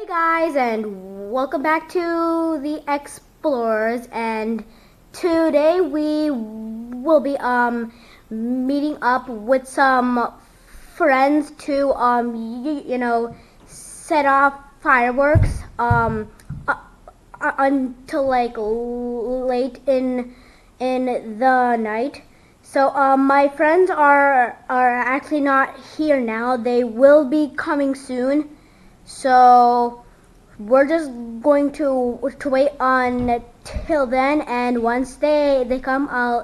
Guys, and welcome back to the Explorers, and today we will be meeting up with some friends to set off fireworks until like late in the night. So my friends are actually not here now. They will be coming soon. So we're just going to wait until then, and once they come, I'll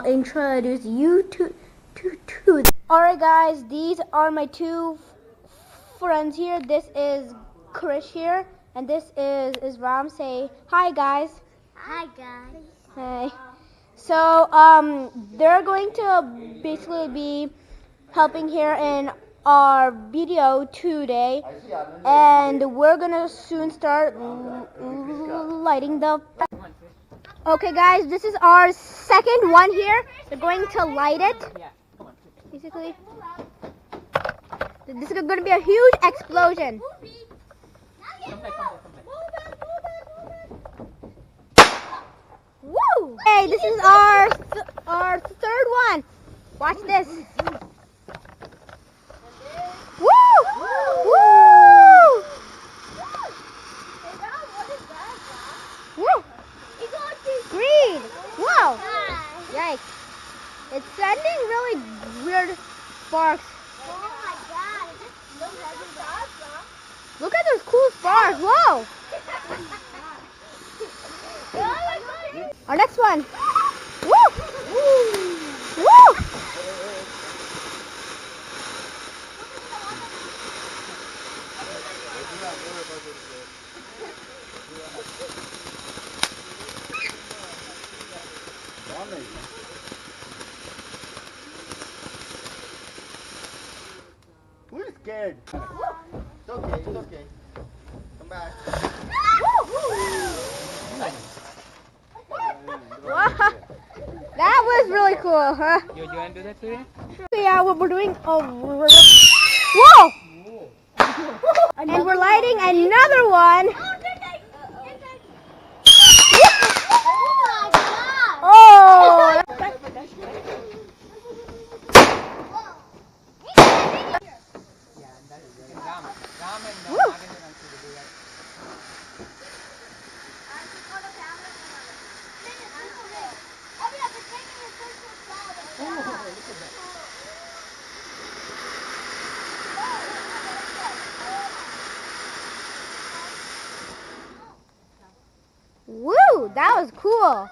introduce you to them. All right, guys, these are my two friends here. This is Krish here, and this is Ram. Say hi, guys. Hi guys. Hey. So they're going to basically be helping here in our video today, and we're gonna soon start lighting the. Okay, guys, this is our second one here. We're going to light it. Basically, this is going to be a huge explosion. Woo! Hey, this is our third one. Watch this. Woo! Woo! Woo! Green! Whoa! Yikes! It's sending really weird sparks. Oh my god. Look at those cool sparks. Whoa! Our next one. Woo! Woo! Who's scared? It's okay, it's okay. Come back. Wow. That was really cool, huh? You want to do that today? Yeah, we're doing a whoa! And we're lighting another one. Oh! Woo. Woo! That was cool.